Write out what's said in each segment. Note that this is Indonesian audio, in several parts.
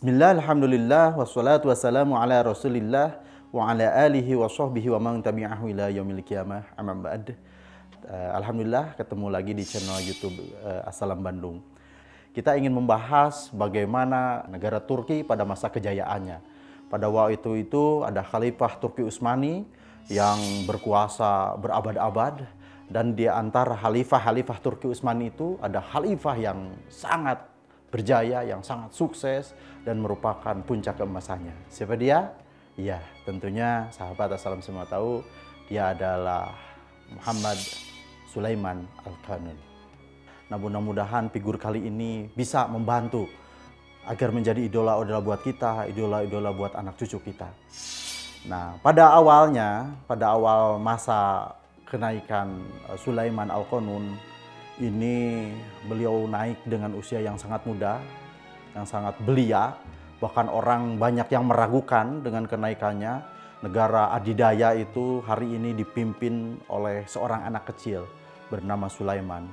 Bismillah, alhamdulillah, wassalatu wassalamu ala rasulillah wa ala alihi wa sahbihi wa man tabi'ahu ila yaumil qiyamah, amma ba'd. Alhamdulillah ketemu lagi di channel YouTube Assalam Bandung. Kita ingin membahas bagaimana negara Turki pada masa kejayaannya. Pada waktu itu ada Khalifah Turki Utsmani yang berkuasa berabad-abad, dan di antara khalifah Turki Utsmani itu ada khalifah yang sangat berjaya, yang sangat sukses dan merupakan puncak keemasannya. Siapa dia? Ya, tentunya sahabat Assalam semua tahu, dia adalah Muhammad Sulaiman Al-Qanun. Nah, mudah-mudahan figur kali ini bisa membantu agar menjadi idola-idola buat kita, idola-idola buat anak cucu kita. Nah, pada awal masa kenaikan Sulaiman Al-Qanun ini, beliau naik dengan usia yang sangat muda, yang sangat belia. Bahkan orang banyak yang meragukan dengan kenaikannya. Negara adidaya itu hari ini dipimpin oleh seorang anak kecil bernama Sulaiman.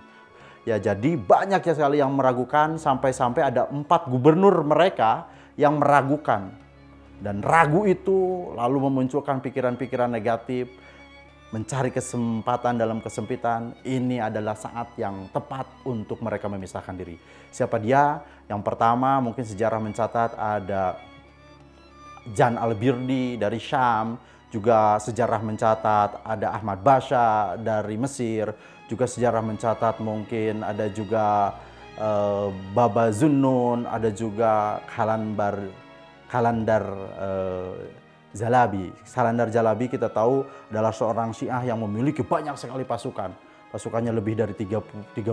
Ya, jadi banyak sekali yang meragukan, sampai-sampai ada 4 gubernur mereka yang meragukan. Dan ragu itu lalu memunculkan pikiran-pikiran negatif, mencari kesempatan dalam kesempitan. Ini adalah saat yang tepat untuk mereka memisahkan diri. Siapa dia? Yang pertama, mungkin sejarah mencatat ada Jan Al-Birdi dari Syam. Juga sejarah mencatat ada Ahmad Basha dari Mesir. Juga sejarah mencatat mungkin ada juga Baba Zunnun, ada juga Kalandar Jalabi. Kalandar Jalabi kita tahu adalah seorang Syiah yang memiliki banyak sekali pasukan. Pasukannya lebih dari 30.000.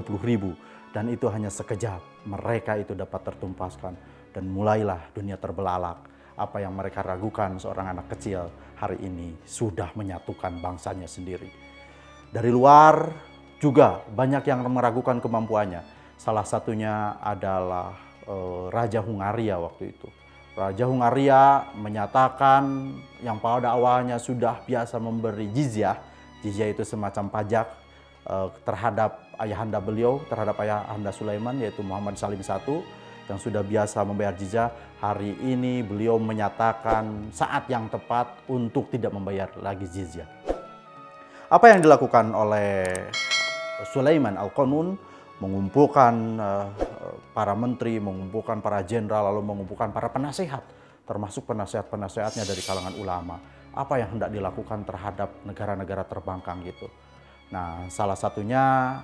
Dan itu hanya sekejap mereka itu dapat tertumpaskan. Dan mulailah dunia terbelalak. Apa yang mereka ragukan, seorang anak kecil hari ini sudah menyatukan bangsanya sendiri. Dari luar juga banyak yang meragukan kemampuannya. Salah satunya adalah Raja Hungaria waktu itu. Raja Hungaria menyatakan yang pada awalnya sudah biasa memberi jizyah. Jizyah itu semacam pajak terhadap ayahanda beliau, terhadap ayahanda Sulaiman, yaitu Muhammad Salim I, yang sudah biasa membayar jizyah. Hari ini beliau menyatakan saat yang tepat untuk tidak membayar lagi jizyah. Apa yang dilakukan oleh Sulaiman Al-Qanun? Mengumpulkan para menteri, mengumpulkan para jenderal, lalu mengumpulkan para penasehat, termasuk penasehat-penasehatnya dari kalangan ulama. Apa yang hendak dilakukan terhadap negara-negara terbangkang gitu. Nah, salah satunya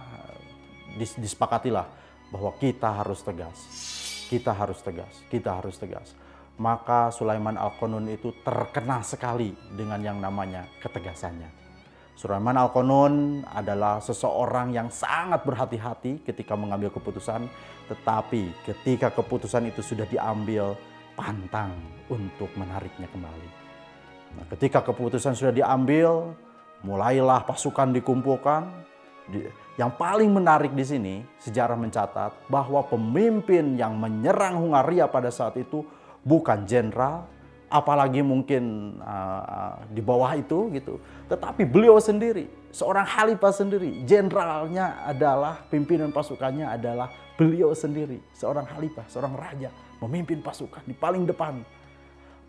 disepakatilah bahwa kita harus tegas. Kita harus tegas, kita harus tegas. Maka Sulaiman Al-Qanun itu terkenal sekali dengan yang namanya ketegasannya. Sulaiman Al-Qanun adalah seseorang yang sangat berhati-hati ketika mengambil keputusan, tetapi ketika keputusan itu sudah diambil, pantang untuk menariknya kembali. Nah, ketika keputusan sudah diambil, mulailah pasukan dikumpulkan. Yang paling menarik di sini, sejarah mencatat bahwa pemimpin yang menyerang Hungaria pada saat itu bukan jenderal, apalagi mungkin di bawah itu gitu, tetapi beliau sendiri, seorang khalifah sendiri. Jenderalnya adalah, pimpinan pasukannya adalah beliau sendiri, seorang khalifah, seorang raja, memimpin pasukan di paling depan.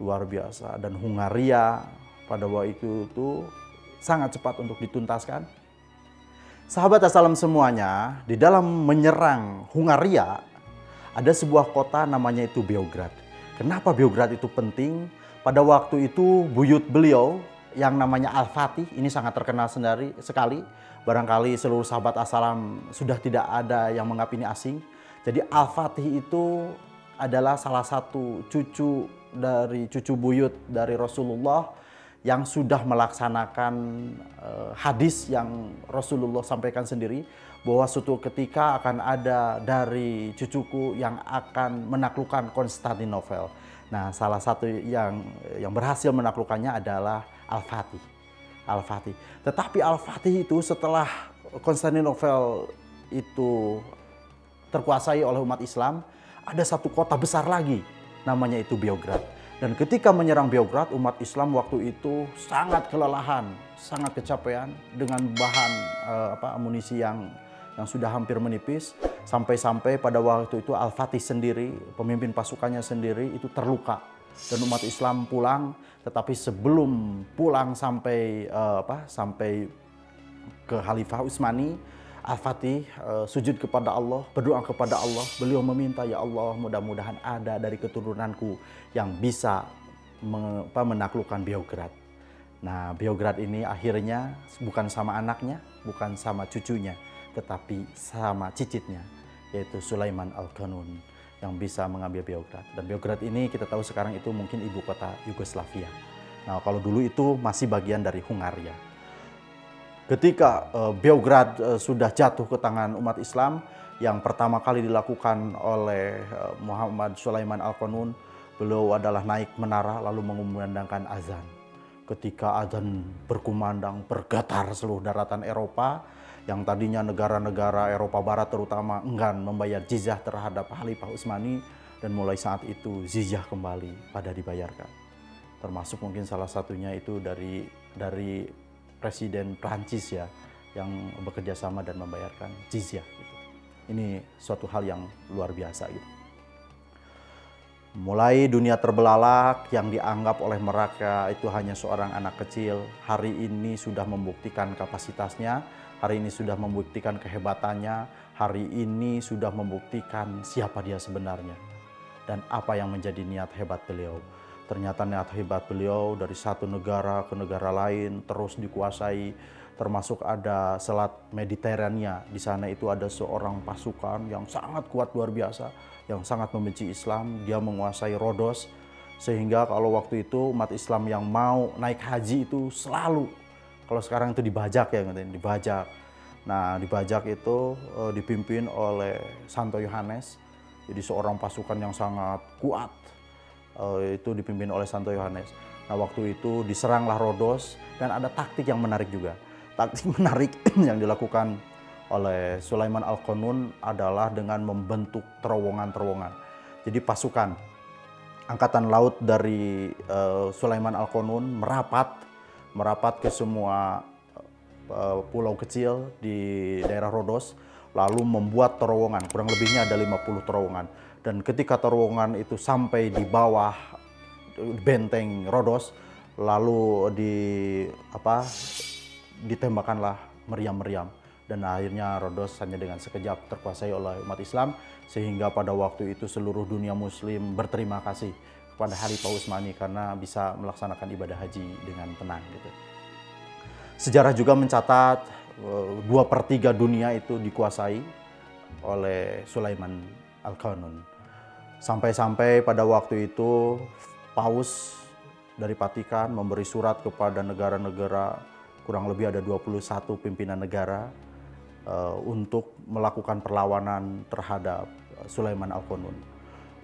Luar biasa. Dan Hungaria pada waktu itu sangat cepat untuk dituntaskan. Sahabat Assalam semuanya, di dalam menyerang Hungaria ada sebuah kota namanya itu Beograd. Kenapa Beograd itu penting? Pada waktu itu buyut beliau yang namanya Al-Fatih, ini sangat terkenal sekali. Barangkali seluruh sahabat Assalam sudah tidak ada yang menganggap ini asing. Jadi Al-Fatih itu adalah salah satu cucu buyut dari Rasulullah yang sudah melaksanakan hadis yang Rasulullah sampaikan sendiri, bahwa suatu ketika akan ada dari cucuku yang akan menaklukkan Konstantinopel. Nah, salah satu yang berhasil menaklukkannya adalah Al-Fatih. Al-Fatih. Tetapi Al-Fatih itu setelah Konstantinopel itu terkuasai oleh umat Islam, ada satu kota besar lagi, namanya itu Beograd. Dan ketika menyerang Beograd, umat Islam waktu itu sangat kelelahan, sangat kecapean dengan bahan amunisi yang sudah hampir menipis. Sampai-sampai pada waktu itu Al-Fatih sendiri, pemimpin pasukannya sendiri itu terluka. Dan umat Islam pulang, tetapi sebelum pulang sampai sampai ke Khalifah Utsmani, Al-Fatih sujud kepada Allah, berdoa kepada Allah. Beliau meminta, ya Allah, mudah-mudahan ada dari keturunanku yang bisa menaklukkan Beograd. Nah, Beograd ini akhirnya bukan sama anaknya, bukan sama cucunya, tetapi sama cicitnya, yaitu Sulaiman Al-Qanun yang bisa mengambil Beograd. Dan Beograd ini kita tahu sekarang itu mungkin ibu kota Yugoslavia. Nah, kalau dulu itu masih bagian dari Hungaria. Ketika Beograd sudah jatuh ke tangan umat Islam, yang pertama kali dilakukan oleh Muhammad Sulaiman Al-Qanun, beliau adalah naik menara lalu mengumandangkan azan. Ketika azan berkumandang, bergetar seluruh daratan Eropa, yang tadinya negara-negara Eropa Barat terutama enggan membayar jizyah terhadap Khalifah Utsmani, dan mulai saat itu jizyah kembali pada dibayarkan. Termasuk mungkin salah satunya itu dari Presiden Prancis ya, yang bekerja sama dan membayarkan jizyah gitu. Ini suatu hal yang luar biasa gitu. Mulai dunia terbelalak yang dianggap oleh mereka itu hanya seorang anak kecil, hari ini sudah membuktikan kapasitasnya, hari ini sudah membuktikan kehebatannya, hari ini sudah membuktikan siapa dia sebenarnya dan apa yang menjadi niat hebat beliau. Ternyata niat hebat beliau dari satu negara ke negara lain terus dikuasai, termasuk ada Selat Mediterania. Di sana itu ada seorang pasukan yang sangat kuat luar biasa, yang sangat membenci Islam. Dia menguasai Rodos, sehingga kalau waktu itu umat Islam yang mau naik haji itu selalu, kalau sekarang itu dibajak ya, dibajak. Nah, dibajak itu dipimpin oleh Santo Yohanes, jadi seorang pasukan yang sangat kuat. Itu dipimpin oleh Santo Yohanes. Nah, waktu itu diseranglah Rodos, dan ada taktik yang menarik juga. Taktik menarik yang dilakukan oleh Sulaiman Al-Qanun adalah dengan membentuk terowongan-terowongan. Jadi pasukan angkatan laut dari Sulaiman Al-Qanun merapat ke semua pulau kecil di daerah Rodos, lalu membuat terowongan, kurang lebihnya ada 50 terowongan. Dan ketika terowongan itu sampai di bawah benteng Rodos, lalu ditembakkanlah meriam-meriam. Dan akhirnya Rodos hanya dengan sekejap terkuasai oleh umat Islam, sehingga pada waktu itu seluruh dunia muslim berterima kasih kepada Khalifah Utsmani karena bisa melaksanakan ibadah haji dengan tenang gitu. Sejarah juga mencatat 2/3 dunia itu dikuasai oleh Sulaiman Al-Qanun. Sampai-sampai pada waktu itu Paus dari Vatikan memberi surat kepada negara-negara, kurang lebih ada 21 pimpinan negara, untuk melakukan perlawanan terhadap Sulaiman Al-Qanun.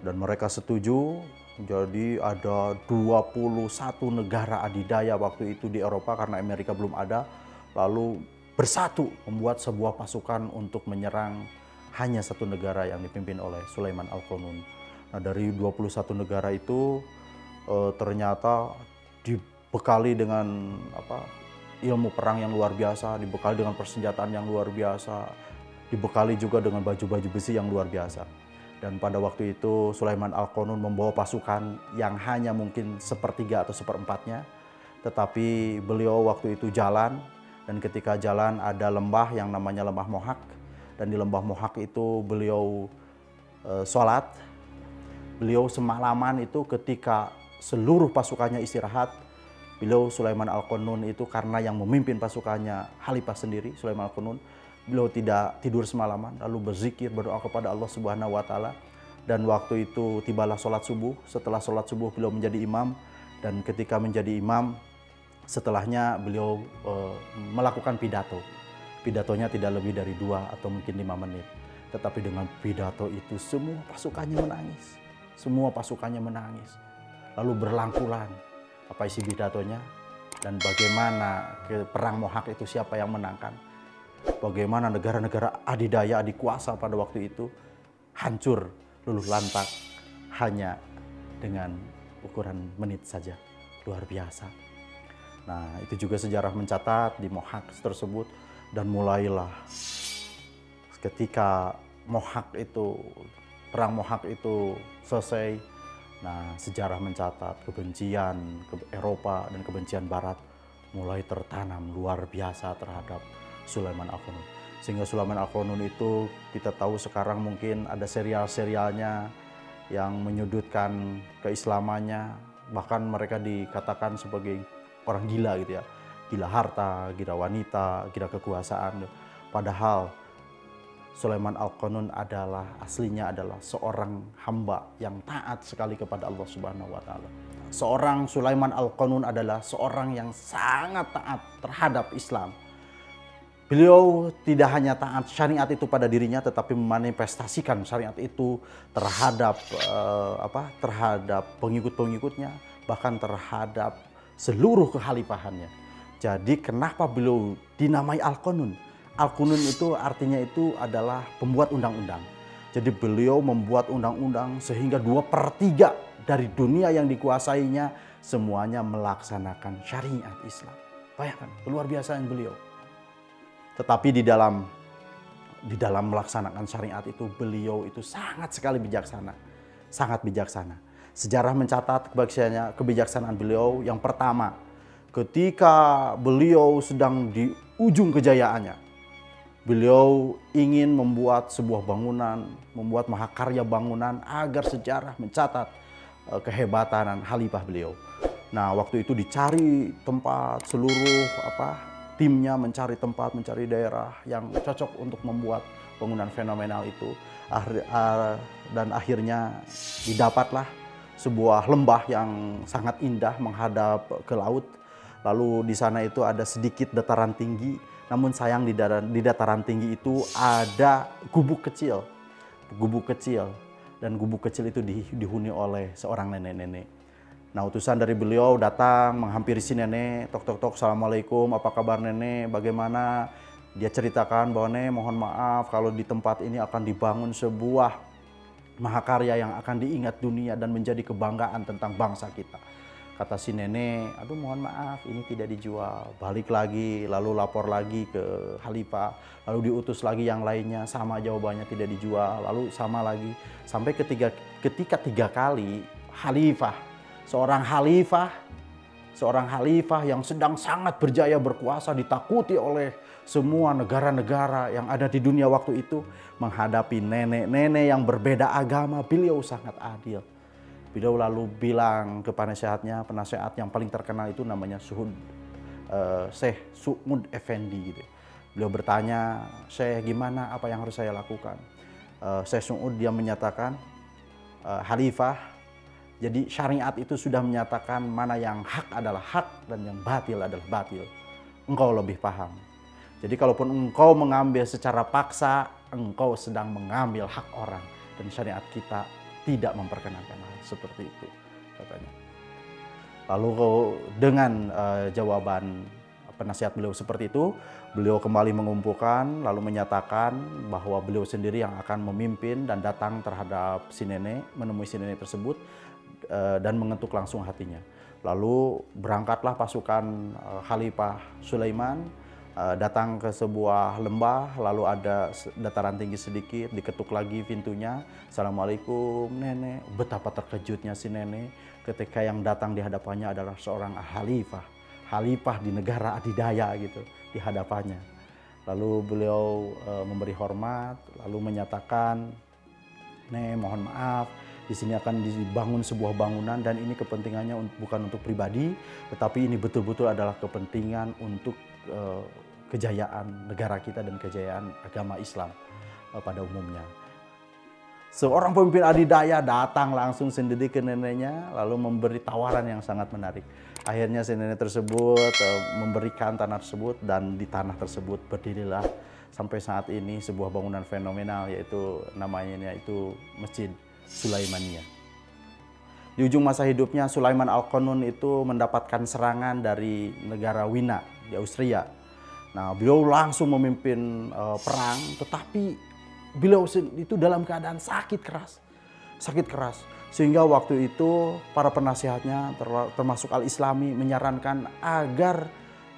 Dan mereka setuju, jadi ada 21 negara adidaya waktu itu di Eropa karena Amerika belum ada, lalu bersatu membuat sebuah pasukan untuk menyerang hanya satu negara yang dipimpin oleh Sulaiman Al-Qanun. Nah, dari 21 negara itu ternyata dibekali dengan ilmu perang yang luar biasa, dibekali dengan persenjataan yang luar biasa, dibekali juga dengan baju-baju besi yang luar biasa. Dan pada waktu itu Sulaiman Al-Qanun membawa pasukan yang hanya mungkin 1/3 atau 1/4-nya, tetapi beliau waktu itu jalan, dan ketika jalan ada lembah yang namanya Lembah Mohak, dan di Lembah Mohak itu beliau sholat. Beliau semalaman itu ketika seluruh pasukannya istirahat, beliau Sulaiman Al-Qanun itu karena yang memimpin pasukannya Khalifah sendiri, Sulaiman Al-Qanun, beliau tidak tidur semalaman, lalu berzikir, berdoa kepada Allah Subhanahu wa Ta'ala. Dan waktu itu tibalah sholat subuh. Setelah sholat subuh beliau menjadi imam, dan ketika menjadi imam, setelahnya beliau melakukan pidato. Pidatonya tidak lebih dari 2 atau mungkin 5 menit. Tetapi dengan pidato itu semua pasukannya menangis. Semua pasukannya menangis. Lalu berlangkulan apa isi pidatonya dan bagaimana perang Mohak itu siapa yang menangkan. Bagaimana negara-negara adidaya, adikuasa pada waktu itu hancur, luluh lantak hanya dengan ukuran menit saja. Luar biasa. Nah, itu juga sejarah mencatat di Mohak tersebut, dan mulailah ketika perang Mohak itu selesai, nah sejarah mencatat kebencian ke Eropa dan kebencian Barat mulai tertanam luar biasa terhadap Sulaiman Al-Qanun. Sehingga Sulaiman Al-Qanun itu kita tahu sekarang mungkin ada serial-serialnya yang menyudutkan keislamannya, bahkan mereka dikatakan sebagai orang gila gitu ya, gila harta, gila wanita, gila kekuasaan. Padahal Sulaiman Al-Qanun aslinya adalah seorang hamba yang taat sekali kepada Allah Subhanahu wa taala. Seorang Sulaiman Al-Qanun adalah seorang yang sangat taat terhadap Islam. Beliau tidak hanya taat syariat itu pada dirinya, tetapi memanifestasikan syariat itu terhadap terhadap pengikut-pengikutnya, bahkan terhadap seluruh kekhalifahannya. Jadi kenapa beliau dinamai Al-Qanun? Al-Qanun itu artinya itu adalah pembuat undang-undang. Jadi beliau membuat undang-undang sehingga 2/3 dari dunia yang dikuasainya semuanya melaksanakan syariat Islam. Bayangkan, luar biasaan beliau. Tetapi di dalam melaksanakan syariat itu beliau itu sangat sekali bijaksana. Sangat bijaksana. Sejarah mencatat kebijaksanaan beliau. Yang pertama, ketika beliau sedang di ujung kejayaannya, beliau ingin membuat sebuah bangunan, membuat mahakarya bangunan agar sejarah mencatat kehebatan khalifah beliau. Nah, waktu itu dicari tempat, seluruh timnya mencari tempat, mencari daerah yang cocok untuk membuat bangunan fenomenal itu. Dan akhirnya didapatlah sebuah lembah yang sangat indah menghadap ke laut. Lalu di sana itu ada sedikit dataran tinggi. Namun sayang di dataran tinggi itu ada gubuk kecil. Dan gubuk kecil itu dihuni oleh seorang nenek-nenek. Nah, utusan dari beliau datang menghampiri si nenek. Tok, assalamualaikum, apa kabar nenek, bagaimana? Dia ceritakan bahwa nenek mohon maaf kalau di tempat ini akan dibangun sebuah mahakarya yang akan diingat dunia dan menjadi kebanggaan tentang bangsa kita. Kata si nenek, aduh mohon maaf ini tidak dijual. Balik lagi, lalu lapor lagi ke khalifah. Lalu diutus lagi yang lainnya, sama jawabannya tidak dijual. Lalu sama lagi, sampai ketika 3 kali seorang khalifah yang sedang sangat berjaya berkuasa, ditakuti oleh semua negara-negara yang ada di dunia waktu itu, menghadapi nenek-nenek yang berbeda agama, beliau sangat adil. Beliau lalu bilang ke penasehat yang paling terkenal itu namanya Syekh Su'ud Effendi gitu. Beliau bertanya, Syekh gimana, apa yang harus saya lakukan? Syekh Su'ud dia menyatakan, Khalifah, jadi syariat itu sudah menyatakan mana yang hak adalah hak dan yang batil adalah batil. Engkau lebih paham. Jadi kalaupun engkau mengambil secara paksa, engkau sedang mengambil hak orang. Dan syariat kita tidak memperkenankan hal seperti itu, katanya. Lalu dengan jawaban penasihat beliau seperti itu, beliau kembali mengumpulkan lalu menyatakan bahwa beliau sendiri yang akan memimpin dan datang terhadap si nenek, menemui si nenek tersebut dan mengetuk langsung hatinya. Lalu berangkatlah pasukan Khalifah Sulaiman datang ke sebuah lembah, lalu ada dataran tinggi sedikit, diketuk lagi pintunya. Assalamualaikum nenek. Betapa terkejutnya si nenek ketika yang datang di hadapannya adalah seorang khalifah di negara adidaya gitu di hadapannya. Lalu beliau memberi hormat, lalu menyatakan, "Nek, mohon maaf, di sini akan dibangun sebuah bangunan dan ini kepentingannya bukan untuk pribadi, tetapi ini betul-betul adalah kepentingan untuk kejayaan negara kita dan kejayaan agama Islam pada umumnya." Seorang pemimpin adidaya datang langsung sendiri ke neneknya lalu memberi tawaran yang sangat menarik. Akhirnya si nenek tersebut memberikan tanah tersebut dan di tanah tersebut berdirilah sampai saat ini sebuah bangunan fenomenal, yaitu namanya itu Masjid Sulaimaniyah. Di ujung masa hidupnya Sulaiman Al-Qanun itu mendapatkan serangan dari negara Wina di Austria. Nah, beliau langsung memimpin perang, tetapi beliau itu dalam keadaan sakit keras. Sehingga waktu itu para penasihatnya termasuk Al-Islami menyarankan agar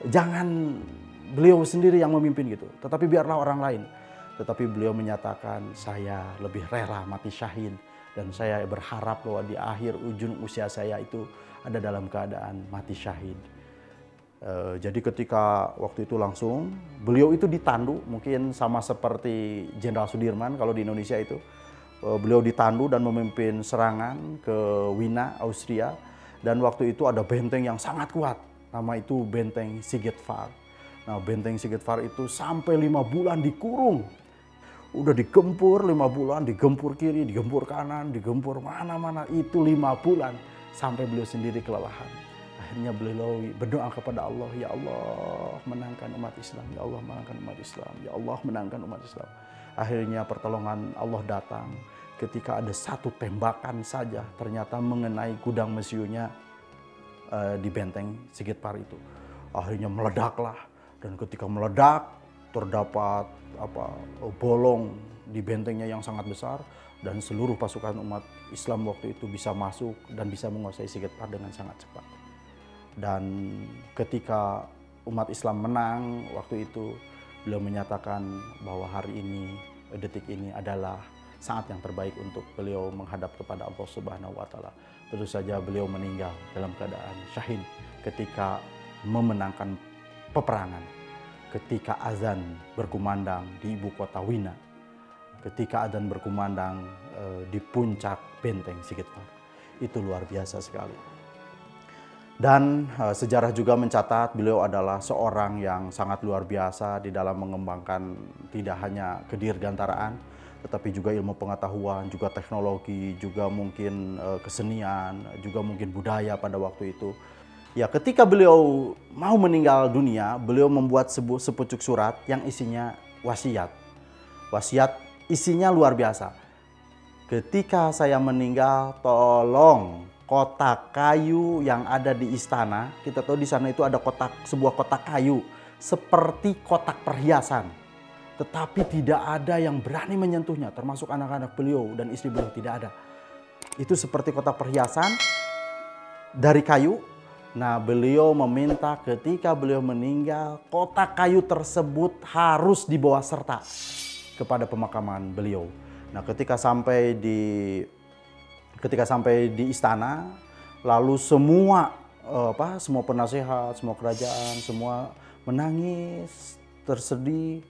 jangan beliau sendiri yang memimpin gitu, tetapi biarlah orang lain. Tetapi beliau menyatakan, saya lebih rela mati syahid. Dan saya berharap bahwa di akhir ujung usia saya itu ada dalam keadaan mati syahid. Jadi ketika waktu itu langsung, beliau itu ditandu, mungkin sama seperti Jenderal Sudirman kalau di Indonesia itu. Beliau ditandu dan memimpin serangan ke Wina, Austria. Dan waktu itu ada benteng yang sangat kuat, nama itu Benteng Siegfried. Nah, Benteng Siegfried itu sampai 5 bulan dikurung. Udah digempur 5 bulan, digempur kiri, digempur kanan, digempur mana-mana. Itu 5 bulan sampai beliau sendiri kelelahan. Akhirnya beliau berdoa kepada Allah, ya Allah menangkan umat Islam, ya Allah menangkan umat Islam, ya Allah menangkan umat Islam. Akhirnya pertolongan Allah datang ketika ada satu tembakan saja ternyata mengenai gudang mesiunya di Benteng Siegfried itu. Akhirnya meledaklah, dan ketika meledak terdapat bolong di bentengnya yang sangat besar, dan seluruh pasukan umat Islam waktu itu bisa masuk dan bisa menguasai Siegfried dengan sangat cepat. Dan ketika umat Islam menang waktu itu, beliau menyatakan bahwa hari ini, detik ini adalah saat yang terbaik untuk beliau menghadap kepada Allah Subhanahu wa Ta'ala. Tentu saja beliau meninggal dalam keadaan syahid ketika memenangkan peperangan, ketika azan berkumandang di ibu kota Wina, ketika azan berkumandang di puncak Benteng Siegfried. Itu luar biasa sekali. Dan sejarah juga mencatat beliau adalah seorang yang sangat luar biasa di dalam mengembangkan tidak hanya kedirgantaraan, tetapi juga ilmu pengetahuan, juga teknologi, juga mungkin kesenian, juga mungkin budaya pada waktu itu. Ya, ketika beliau mau meninggal dunia, beliau membuat sepucuk surat yang isinya wasiat. Wasiat isinya luar biasa. Ketika saya meninggal, tolong kotak kayu yang ada di istana, kita tahu di sana itu ada sebuah kotak kayu seperti kotak perhiasan, tetapi tidak ada yang berani menyentuhnya, termasuk anak-anak beliau dan istri beliau, tidak ada. Itu seperti kotak perhiasan dari kayu. Nah, beliau meminta ketika beliau meninggal, kotak kayu tersebut harus dibawa serta kepada pemakaman beliau. Nah, ketika sampai di istana, lalu semua penasehat, semua kerajaan, semua menangis, tersedih.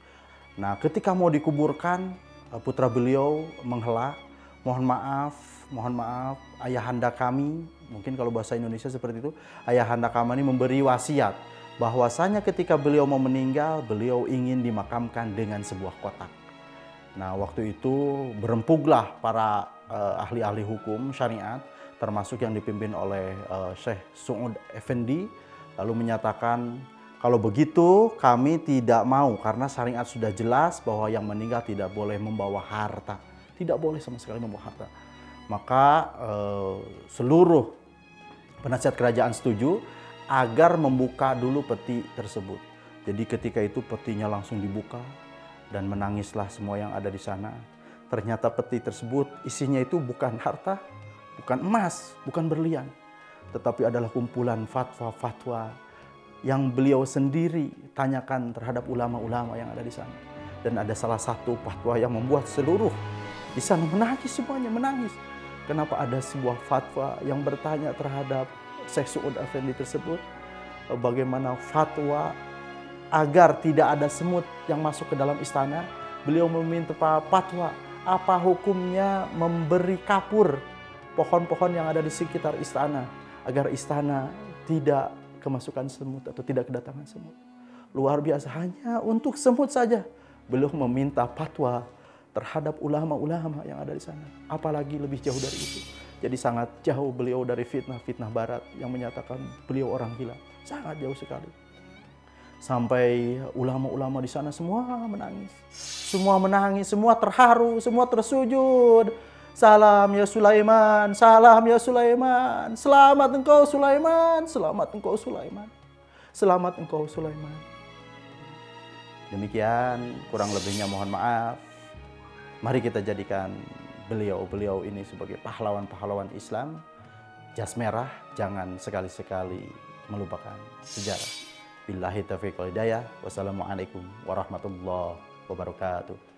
Nah, ketika mau dikuburkan, putra beliau menghela, mohon maaf, ayahanda kami, mungkin kalau bahasa Indonesia seperti itu, ayahanda kami ini memberi wasiat bahwasanya ketika beliau mau meninggal, beliau ingin dimakamkan dengan sebuah kotak. Nah, waktu itu berempuglah para ahli-ahli hukum syariat, termasuk yang dipimpin oleh Syekh Su'ud Effendi, lalu menyatakan, kalau begitu kami tidak mau, karena syariat sudah jelas bahwa yang meninggal tidak boleh membawa harta, tidak boleh sama sekali membawa harta. Maka seluruh penasihat kerajaan setuju agar membuka dulu peti tersebut. Jadi ketika itu petinya langsung dibuka dan menangislah semua yang ada di sana. Ternyata peti tersebut isinya itu bukan harta, bukan emas, bukan berlian, tetapi adalah kumpulan fatwa-fatwa yang beliau sendiri tanyakan terhadap ulama-ulama yang ada di sana. Dan ada salah satu fatwa yang membuat seluruh di sana menangis, semuanya menangis. Kenapa ada sebuah fatwa yang bertanya terhadap Syekh Su'ud Effendi tersebut, bagaimana fatwa agar tidak ada semut yang masuk ke dalam istana. Beliau meminta fatwa, apa hukumnya memberi kapur pohon-pohon yang ada di sekitar istana agar istana tidak kemasukan semut atau tidak kedatangan semut. Luar biasa, hanya untuk semut saja beliau meminta fatwa terhadap ulama-ulama yang ada di sana. Apalagi lebih jauh dari itu. Jadi sangat jauh beliau dari fitnah-fitnah barat yang menyatakan beliau orang gila. Sangat jauh sekali. Sampai ulama-ulama di sana semua menangis. Semua menangis, semua terharu, semua tersujud. Salam ya Sulaiman, salam ya Sulaiman. Selamat engkau Sulaiman, selamat engkau Sulaiman. Selamat engkau Sulaiman. Demikian, kurang lebihnya mohon maaf. Mari kita jadikan beliau-beliau ini sebagai pahlawan-pahlawan Islam. Jas merah, jangan sekali-sekali melupakan sejarah. Billahi taufiq wal hidayah. Wassalamualaikum warahmatullahi wabarakatuh.